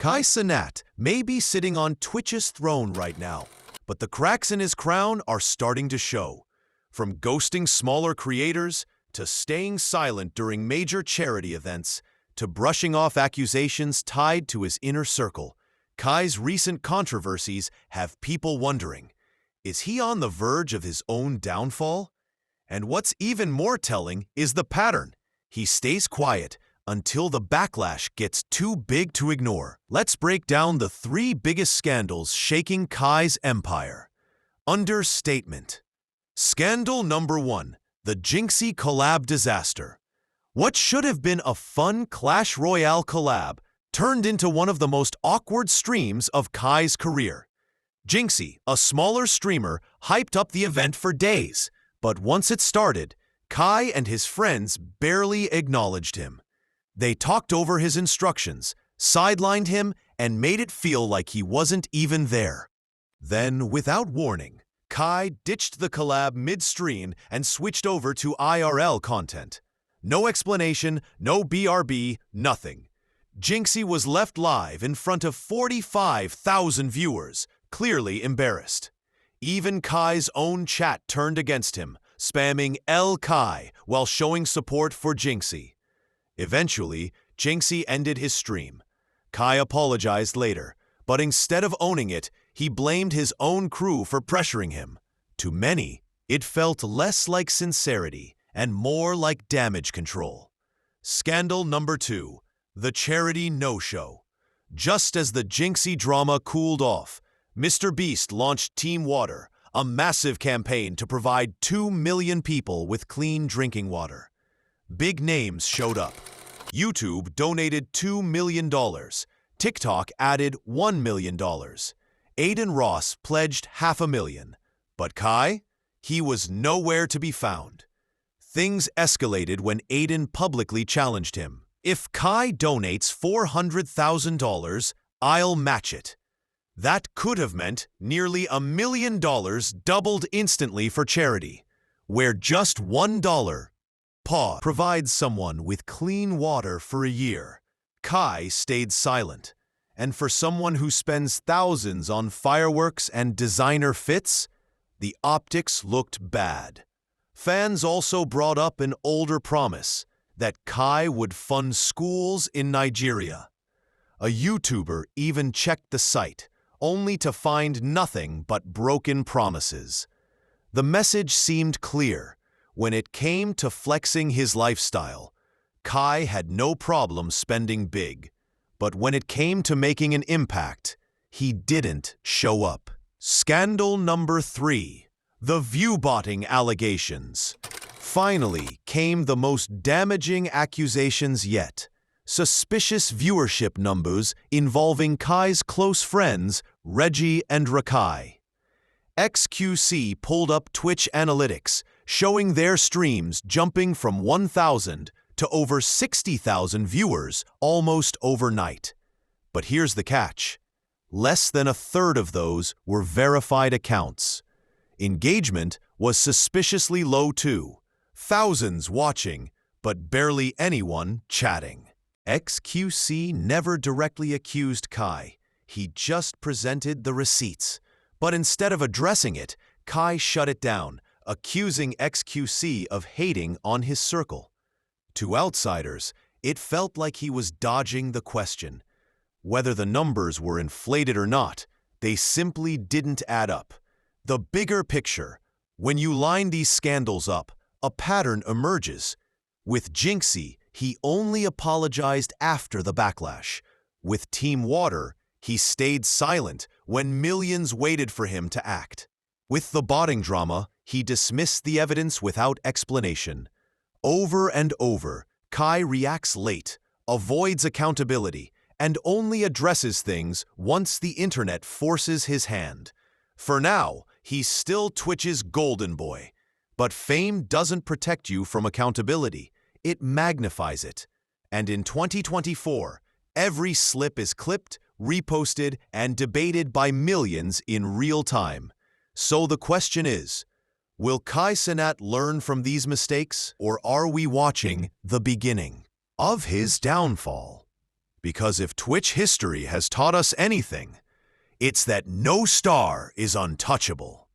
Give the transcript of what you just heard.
Kai Cenat may be sitting on Twitch's throne right now, but the cracks in his crown are starting to show. From ghosting smaller creators, to staying silent during major charity events, to brushing off accusations tied to his inner circle, Kai's recent controversies have people wondering, is he on the verge of his own downfall? And what's even more telling is the pattern. He stays quiet until the backlash gets too big to ignore. Let's break down the 3 biggest scandals shaking Kai's empire. Understatement. Scandal number 1, the Jinxy collab disaster. What should have been a fun Clash Royale collab turned into one of the most awkward streams of Kai's career. Jinxy, a smaller streamer, hyped up the event for days, but once it started, Kai and his friends barely acknowledged him. They talked over his instructions, sidelined him, and made it feel like he wasn't even there. Then, without warning, Kai ditched the collab mid-stream and switched over to IRL content. No explanation, no BRB, nothing. Jinxy was left live in front of 45,000 viewers, clearly embarrassed. Even Kai's own chat turned against him, spamming L Kai while showing support for Jinxy. Eventually, Jinxy ended his stream. Kai apologized later, but instead of owning it, he blamed his own crew for pressuring him. To many, it felt less like sincerity and more like damage control. Scandal number 2, the charity no-show. Just as the Jinxy drama cooled off, Mr. Beast launched Team Water, a massive campaign to provide 2 million people with clean drinking water. Big names showed up. YouTube donated $2 million. TikTok added $1 million. Aiden Ross pledged $500,000. But Kai? He was nowhere to be found. Things escalated when Aiden publicly challenged him. If Kai donates $400,000, I'll match it. That could have meant nearly $1 million doubled instantly for charity, where just $1 provides someone with clean water for a year. Kai stayed silent, and for someone who spends thousands on fireworks and designer fits, the optics looked bad. Fans also brought up an older promise that Kai would fund schools in Nigeria. A YouTuber even checked the site, only to find nothing but broken promises. The message seemed clear. When it came to flexing his lifestyle, Kai had no problem spending big. But when it came to making an impact, he didn't show up. Scandal number 3, the Viewbotting allegations. Finally came the most damaging accusations yet. Suspicious viewership numbers involving Kai's close friends, Reggie and Rakai. XQC pulled up Twitch analytics, showing their streams jumping from 1,000 to over 60,000 viewers almost overnight. But here's the catch. Less than a third of those were verified accounts. Engagement was suspiciously low too. Thousands watching, but barely anyone chatting. XQC never directly accused Kai. He just presented the receipts. But instead of addressing it, Kai shut it down, accusing XQC of hating on his circle. To outsiders, it felt like he was dodging the question. Whether the numbers were inflated or not, they simply didn't add up. The bigger picture, when you line these scandals up, a pattern emerges. With Jinxy, he only apologized after the backlash. With Team Water, he stayed silent when millions waited for him to act. With the botting drama, he dismissed the evidence without explanation. Over and over, Kai reacts late, avoids accountability, and only addresses things once the internet forces his hand. For now, he's still Twitch's golden boy. But fame doesn't protect you from accountability. It magnifies it. And in 2024, every slip is clipped, reposted, and debated by millions in real time. So the question is, will Kai Cenat learn from these mistakes, or are we watching the beginning of his downfall? Because if Twitch history has taught us anything, it's that no star is untouchable.